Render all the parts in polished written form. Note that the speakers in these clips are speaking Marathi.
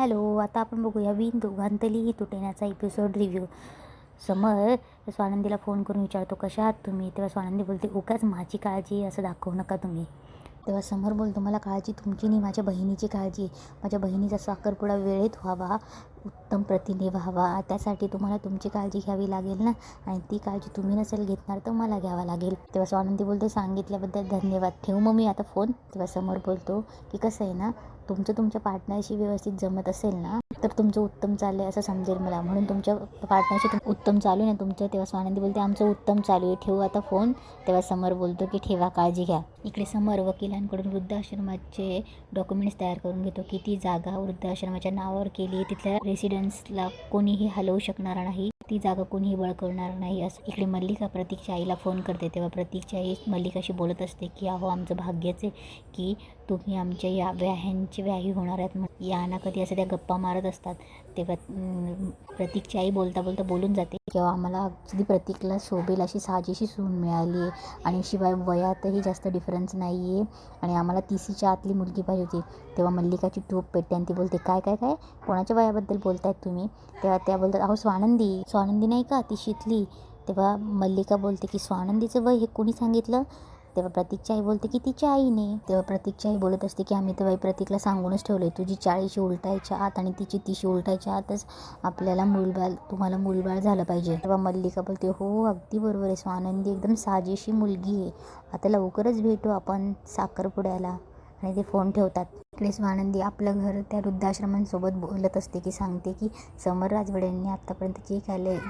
हॅलो, आता आपण बघूया विण दोघांतलीही तुटेण्याचा एपिसोड रिव्ह्यू. समर स्वानंदीला फोन करून विचारतो, कशा आहात तुम्ही? तेव्हा स्वानंदी बोलते, उगाच माझी काळजी असं दाखवू नका तुम्ही. तेव्हा समर बोलतो, मला काळजी तुमची नाही, माझ्या बहिणीची काळजी. माझ्या बहिणीचा साखरपुडा वेळेत व्हावा, उत्तम प्रतीने व्हावा, त्यासाठी तुम्हाला तुमची काळजी घ्यावी लागेल ना, आणि ती काळजी तुम्ही नसेल घेणार तर मला घ्यावा लागेल. तेव्हा स्वानंदी बोलते, सांगितल्याबद्दल धन्यवाद, ठेवू मग मी आता फोन. तेव्हा समर बोलतो की कसं आहे ना, तुमचं तुमच्या पार्टनरशी व्यवस्थित जमत असेल ना तर तुमचं उत्तम चाललं आहे असं समजेल मला, म्हणून तुमच्या पार्टनरशी उत्तम चालू आहे ना तुमचं. तेव्हा स्वानंदी बोलते, आमचं उत्तम चालू आहे, ठेवू आता फोन. तेव्हा समर बोलतो की ठेवा, काळजी घ्या. इकडे समर वकिलांकडून वृद्धाश्रमाचे डॉक्युमेंट्स तयार करून घेतो की ती जागा वृद्धाश्रमाच्या नावावर केली आहे, तिथल्या रेसिडेन्सला कोणीही हलवू शकणार नाही, ती जागा कोणीही बळकवणार नाही असं. इकडे मल्लिका प्रतीकच्या आईला फोन करते. तेव्हा प्रतीकची आई मल्लिकाशी बोलत असते की अहो, आमचं भाग्यच आहे की तुम्ही आमच्या या व्याह्यांची व्याही होणार आहेत या ना कधी, असं त्या गप्पा मारत असतात. तेव्हा प्रतीकची आई बोलता बोलता बोलून जाते, किंवा आम्हाला अगदी प्रतीकला शोभेल अशी साजेशी सून मिळाली आहे, आणि शिवाय वयातही जास्त डिफरन्स नाही आहे, आणि आम्हाला 30च्या आतली मुलगी पाहिजे होती. तेव्हा मल्लिकाची टोप पेटते आणि ती बोलते, काय काय काय कोणाच्या वयाबद्दल बोलतायत तुम्ही? तेव्हा त्या बोलतात, अहो स्वानंदी नाही का, ती शितली. तेव्हा मल्लिका बोलते की स्वानंदीचं वय हे कोणी सांगितलं? तेव्हा प्रतीकची आई बोलते की तिच्या आईने. तेव्हा प्रतीकची आई बोलत असते की आम्ही तेव्हा प्रतीकला सांगूनच ठेवलं आहे, तुझी 40 उलटायच्या आत आणि तिची 30 उलटायच्या आतच आपल्याला तुम्हाला मूलबाळ झालं पाहिजे. तेव्हा मल्लिका बोलते, हो अगदी बरोबर आहे, स्वानंदी एकदम साजेशी मुलगी आहे, आता लवकरच भेटू आपण साखरपुड्याला. आणि ते फोन ठेवतात. इकडे स्वानंदी आपलं घर त्या वृद्धाश्रमांसोबत बोलत असते की सांगते की समर राजवाड्यांनी आत्तापर्यंत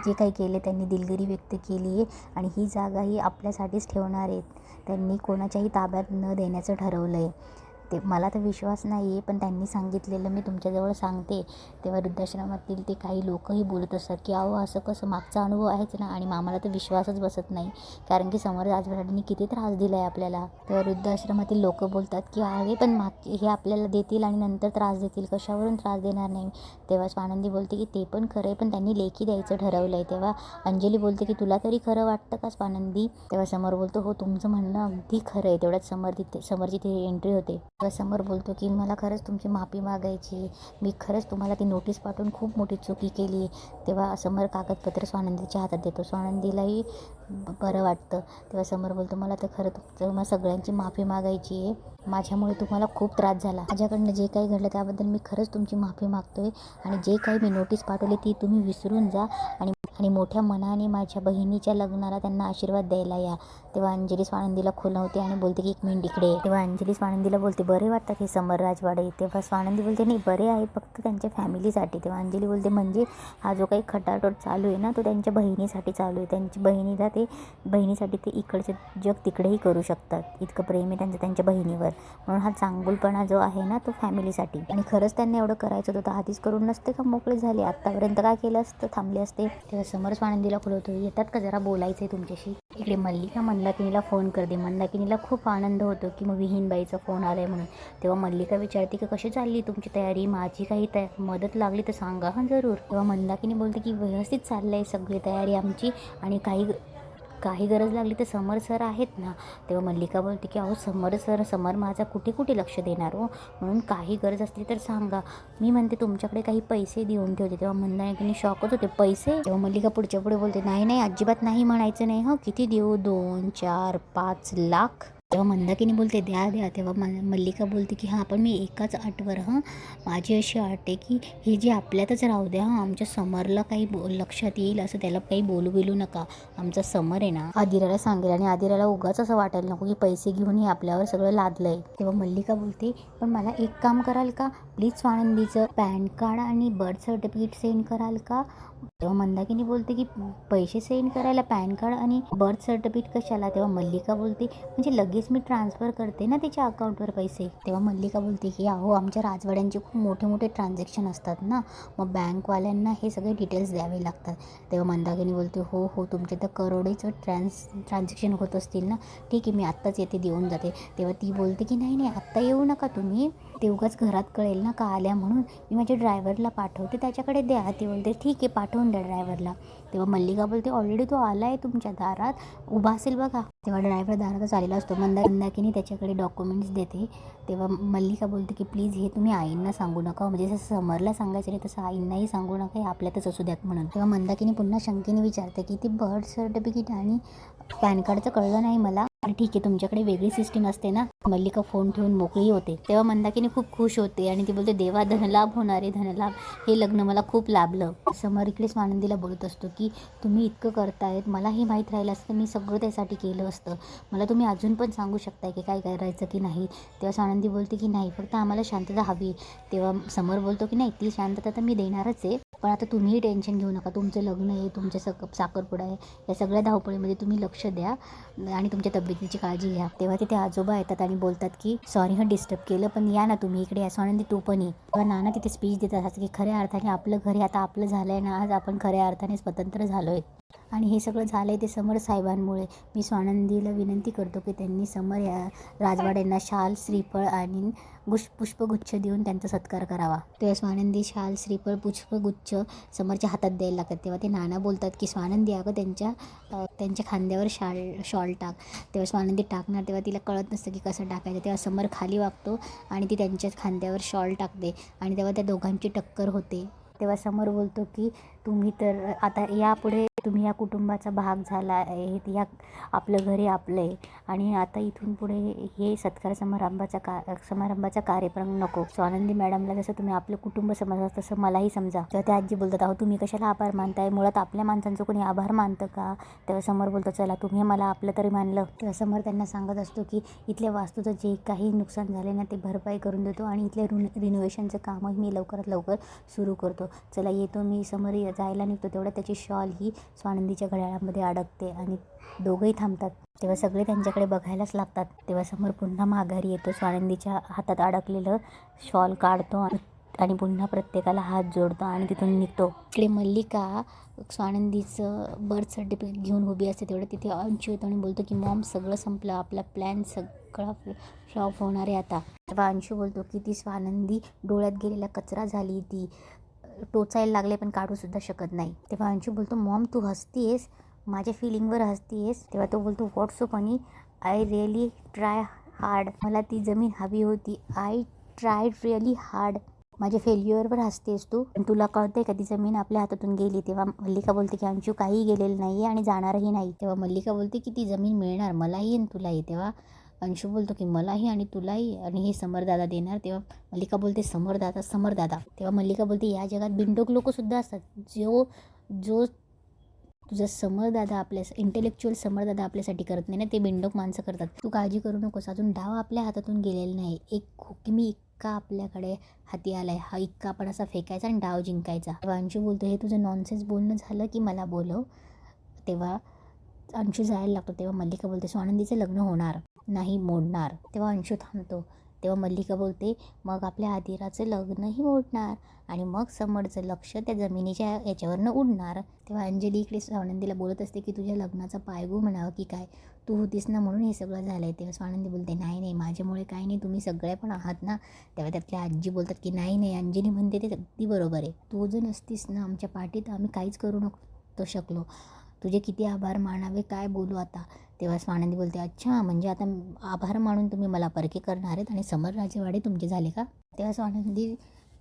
जे काही केले त्यांनी दिलगिरी व्यक्त केली आहे, आणि ही जागा ही आपल्यासाठीच ठेवणार आहेत, त्यांनी कोणाच्याही ताब्यात न देण्याचं ठरवलं आहे. ते मला तर विश्वास नाही आहे, पण त्यांनी सांगितलेलं मी तुमच्याजवळ सांगते. तेव्हा वृद्धाश्रमातील ते काही लोकही बोलत असतात की अहो असं कसं, मागचा अनुभव आहेच ना, आणि आम्हाला तर विश्वासच बसत नाही, कारण की समर राजवाड्यांनी किती त्रास दिला आहे आपल्याला. तेव्हा वृद्धाश्रमातील लोक बोलतात की आहे, पण हे आपल्याला देतील आणि नंतर त्रास देतील, कशावरून त्रास देणार नाही. तेव्हा स्वानंदी बोलते की ते पण खरं आहे, पण त्यांनी लेखी द्यायचं ठरवलं आहे. तेव्हा अंजली बोलते की तुला तरी खरं वाटतं का स्वानंदी? तेव्हा समर बोलतो, हो तुमचं म्हणणं अगदी खरं आहे. तेवढ्यात समरची ती एंट्री होते. तेव्हा समर बोलतो की मला खरंच तुमची माफी मागायची, मी खरंच तुम्हाला ती नोटीस पाठवून खूप मोठी चुकी केली. तेव्हा समर कागदपत्र स्वानंदीच्या हातात देतो, स्वानंदीलाही बरं वाटतं. तेव्हा समर बोलतो, मला तर खरं तुम्हाला सगळ्यांची माफी मागायची आहे, माझ्यामुळे तुम्हाला खूप त्रास झाला, माझ्याकडनं जे काही घडलं त्याबद्दल मी खरंच तुमची माफी मागतोय, आणि जे काही मी नोटीस पाठवली ती तुम्ही विसरून जा, आणि मोठ्या मनाने माझ्या बहिणीच्या लग्नाला त्यांना आशीर्वाद द्यायला या. तेव्हा अंजली स्वानंदीला खुलवते आणि बोलते की 1 मिनिट इकडे. तेव्हा अंजली स्वानंदीला बोलते, बरे वाटतात हे समर राजवाडे? तेव्हा स्वानंदी बोलते, नाही बरे आहेत, फक्त त्यांच्या फॅमिलीसाठी. तेव्हा अंजली बोलते, म्हणजे हा जो काही खटाटोट चालू आहे ना तो त्यांच्या बहिणीसाठी चालू आहे, त्यांची बहिणीसाठी ते इकडचे जग तिकडेही करू शकतात, इतकं प्रेम आहे त्यांचं त्यांच्या बहिणीवर, म्हणून हा चांगुलपणा जो आहे ना तो फॅमिलीसाठी. आणि खरंच त्यांनी एवढं करायचं होतं आधीच करून नसते का मोकळे झाले, आत्तापर्यंत काय केलं असतं, थांबले असते. तेव्हा समर स्वानंदीला खुलवतो, येतात का, जरा बोलायचं आहे तुमच्याशी. इकडे मल्लिका मंदाकिनीला फोन करते. मंदाकिनीला खूप आनंद होतो की मग विहीनबाईचा फोन आला आहे म्हणून. तेव्हा मल्लिका विचारते की कशी चालली तुमची तयारी, माझी काही मदत लागली तर सांगा हां जरूर. तेव्हा मंदाकिनी बोलते की व्यवस्थित चाललं आहे सगळी तयारी आमची, आणि काही गरज लागली तर समर सर आहेत ना. तेव्हा मल्लिका बोलते की अहो समर माझा कुठे लक्ष देणार हो, म्हणून काही गरज असली तर सांगा, मी म्हणते तुमच्याकडे काही पैसे देऊन ठेवते. तेव्हा मंदाकिनी शॉकच होते, पैसे? तेव्हा मल्लिका पुढच्या पुढे बोलते, नाही अजिबात नाही म्हणायचं नाही हं, किती देऊ, 2, 4, 5 लाख? तेव्हा मंदाकिनी बोलते, द्या. तेव्हा मल्लिका बोलते की हां, पण मी एकाच अटवर, हां माझी अशी अट आहे की हे जे आपल्यातच राहू द्या, हां आमच्या समरला काही लक्षात येईल असं त्याला काही बोलू नका, आमचा समर आहे ना आदिराला सांगेल, आणि आदिराला उगाच असं वाटायला नको की पैसे घेऊन हे आपल्यावर सगळं लादलंय. तेव्हा मल्लिका बोलते, पण मला एक काम कराल का प्लीज, स्वानंदीचं पॅन कार्ड आणि बर्थ सर्टिफिकेट सेंड कराल का? तेव्हा मंदाकिनी बोलते की पैसे सेंड करायला पॅन कार्ड आणि बर्थ सर्टिफिकेट कशाला? तेव्हा मल्लिका बोलते, म्हणजे लगेच मी ट्रान्सफर करते ना तिच्या अकाउंटवर पैसे. तेव्हा मल्लिका बोलते की अहो, आमच्या राजवाड्यांचे खूप मोठे ट्रान्झॅक्शन असतात ना, मग बँकवाल्यांना हे सगळे डिटेल्स द्यावे लागतात. तेव्हा मंदाकिनी बोलते, हो तुमचे तर करोडोचं ट्रान्झॅक्शन होत असतील ना, ठीक आहे मी आत्ताच येते देऊन जाते. तेव्हा ती बोलते की नाही आत्ता येऊ नका तुम्ही, ते उगाच घरात कळेल ना का आल्या म्हणून, मी माझ्या ड्रायव्हरला पाठवते त्याच्याकडे द्या. ती बोलते ठीक आहे पाठवून द्या ड्रायव्हरला. तेव्हा मल्लिका बोलते ऑलरेडी तो आला आहे तुमच्या दारात, उभा असेल बघा. तेव्हा ड्रायव्हर दारातच आलेला असतो. मंदाकिनी त्याच्याकडे डॉक्युमेंट्स देते. तेव्हा मल्लिका बोलते की प्लीज हे तुम्ही आईंना सांगू नका, म्हणजे जसं समरला सांगायचं नाही तसं आईंनाही सांगू नका, हे आपल्यातच असू द्यात म्हणून. तेव्हा मंदाकिनी पुन्हा शंकेने विचारते की ती बर्थ सर्टिफिकेट आणि पॅन कार्डचं कळलं नाही मला. आणि ठीक आहे तुमच्याकडे वेगळी सिस्टीम असते ना. मल्लिका फोन ठेवून मोकळी होते. तेव्हा मंदाकिनी खूप खुश होते आणि ती बोलते देवा धनलाभ होणारे धनलाभ, हे लग्न मला खूप लाभलं. समर इकडे स्वानंदीला बोलत असतो की तुम्ही इतकं करतायत, मलाही माहीत राहिलं असतं मी सगळं त्यासाठी केलं असतं, मला तुम्ही अजून पण सांगू शकताय की काय करायचं की नाही. तेव्हा स्वानंदी बोलते की नाही फक्त आम्हाला शांतता हवी. तेव्हा समर बोलतो की नाही ती शांतता तर मी देणारच आहे, पण आता तुम्हीही टेन्शन घेऊ नका, तुमचं लग्न आहे, तुमचं साखरपुडा आहे, या सगळ्या धावपळीमध्ये तुम्ही लक्ष द्या आणि तुमच्या तब्येतीची काळजी घ्या. तेव्हा तिथे आजोबा येतात आणि बोलतात की सॉरी हं डिस्टर्ब केलं, पण या ना तुम्ही इकडे या स्वानंदी तू पण ये. तेव्हा नाना तिथे स्पीच देतात असं की खऱ्या अर्थाने आपलं घर हे आता आपलं झालं आहे ना, आज आपण खऱ्या अर्थाने स्वतंत्र झालो आहे आणि हे सगळं झालं आहे ते समर साहेबांमुळे. मी स्वानंदीला विनंती करतो की त्यांनी समर या राजवाड्यांना शाल श्रीफळ आणि पुष्पगुच्छ देऊन त्यांचा सत्कार करावा. तेव्हा स्वानंदी शाल श्रीफळ पुष्पगुच्छ समरच्या हातात द्यायला लागतात. तेव्हा ते नाना बोलतात की स्वानंदी अगं त्यांच्या खांद्यावर शॉल टाक. तेव्हा स्वानंदी टाकणार तेव्हा तिला कळत नसतं की कसं टाकायचं. तेव्हा समर खाली वागतो आणि ती त्यांच्याच खांद्यावर शॉल टाकते आणि तेव्हा त्या दोघांची टक्कर होते. तेव्हा समर बोलतो की तुम्ही तर आता यापुढे तुम्ही या कुटुंबाचा भाग झाला आहे, या आपलं घरी आपलं आहे आणि आता इथून पुढे हे सत्कार समारंभाचा कार्यक्रम नको. स्वानंदी मॅडमला जसं तुम्ही आपलं कुटुंब समजा तसं मलाही समजा. तेव्हा त्या आजी बोलतात अहो तुम्ही कशाला आभार मानताय, मुळात आपल्या माणसांचं कोणी आभार मानतं का. तेव्हा समर बोलतो चला तुम्ही मला आपलं तरी मानलं. तेव्हा समर त्यांना सांगत असतो की इथल्या वास्तूचं जे काही नुकसान झाले ना ते भरपाई करून देतो आणि इथल्या रिनोव्हेशनचं कामही मी लवकरात लवकर सुरू करतो. चला येतो मी. समर जायला निघतो तेवढ्या त्याची शॉल ही स्वानंदीच्या घड्याळामध्ये अडकते आणि दोघंही थांबतात. तेव्हा सगळे त्यांच्याकडे बघायलाच लागतात. तेव्हा समर पुन्हा माघारी येतो, स्वानंदीच्या हातात अडकलेलं शॉल काढतो आणि पुन्हा प्रत्येकाला हात जोडतो आणि तिथून निघतो. इकडे मल्लिका स्वानंदीचं बर्थ सर्टिफिकेट घेऊन उभी असते. तेवढं तिथे अंशू येतो आणि बोलतो की मॉम सगळं संपलं, आपला प्लॅन सगळा फ्लॉप होणार आहे आता. तेव्हा अंशू बोलतो की ती स्वानंदी डोळ्यात गेलेला कचरा झाली, ती टोचायला लागले पण काढूसुद्धा शकत नाही. तेव्हा अंशू बोलतो मॉम तू हसतीयेस, माझ्या फिलिंगवर हसतीयेस. तेव्हा तो बोलतो what so funny, I really try hard, मला ती जमीन हवी होती, आय ट्रायड रिअली हार्ड. माझ्या फेल्युअरवर हसतेस तू, पण तुला कळतंय का ती जमीन आपल्या हातातून गेली. तेव्हा मल्लिका बोलते की अंशू काही गेलेलं नाही आणि जाणारही नाही. तेव्हा मल्लिका बोलते की ती जमीन मिळणार मलाही आणि तुलाही. तेव्हा अंशू बोलतो की मलाही आणि तुलाही आणि हे समरदादा देणार. तेव्हा मल्लिका बोलते समरदादा. तेव्हा मल्लिका बोलते या जगात बिनडोक लोकसुद्धा असतात, जो तुझा समरदादा आपल्या इंटेलेक्च्युअल समरदादा आपल्यासाठी करत नाही ना, ते बिनडोक माणसं करतात. तू काळजी करू नकोस, अजून डाव आपल्या हातातून गेलेला नाही. एक हुकमी इक्का आपल्याकडे हाती आलाय, हा इक्का आपण असा फेकायचा आणि डाव जिंकायचा. तेव्हा अंशू बोलतो हे तुझं नॉनसेन्स बोलणं झालं की मला बोलव. तेव्हा अंशू जायला लागतो. तेव्हा मल्लिका बोलते स्वानंदीचं लग्न होणार नाही, मोडणार. तेव्हा अंशू थांबतो. तेव्हा मल्लिका बोलते मग आपल्या आदिराचं लग्नही मोडणार आणि मग समरचं लक्ष त्या जमिनीच्या याच्यावरनं उडणार. तेव्हा अंजली इकडे स्वानंदीला बोलत असते की तुझ्या लग्नाचा पायगू म्हणावं की काय, तू होतीस ना म्हणून हे सगळं झालं आहे. तेव्हा स्वानंदी बोलते नाही माझ्यामुळे काही नाही, तुम्ही सगळे पण आहात ना. तेव्हा त्यातल्या आजी बोलतात की नाही अंजली म्हणते ते अगदी बरोबर आहे, तू जर नसतीस ना आमच्या पाठीत आम्ही काहीच करू नव्हतो शकलो, तुझे किती आभार मानावे काय बोलू आता. तेव्हा स्वानंदी बोलते अच्छा म्हणजे आता आभार मानून तुम्ही मला परके करणार आहेत आणि समर राजेवाडे तुमचे झाले का. तेव्हा स्वानंदी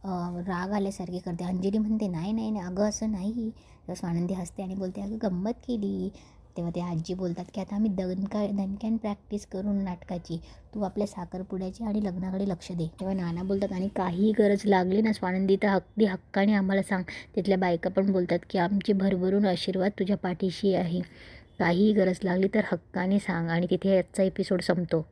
राग आल्यासारखी करते. अंजली म्हणते नाही अगं असं नाही. तेव्हा स्वानंदी हसते आणि बोलते अगं गंमत केली. तेव्हा ते आजी बोलतात की आता आम्ही दणक्यान प्रॅक्टिस करून नाटकाची, तू आपल्या साखरपुड्याची आणि लग्नाकडे लक्ष दे. तेव्हा नाना बोलतात आणि काही गरज लागली ना स्वानंदी तर अगदी हक्काने आम्हाला सांग. तिथल्या बायका पण बोलतात की आमची भरभरून आशीर्वाद तुझ्या पाठीशी आहे, काही गरज लागली तर हक्काने सांग. आणि तिथे आजचा एपिसोड संपतो.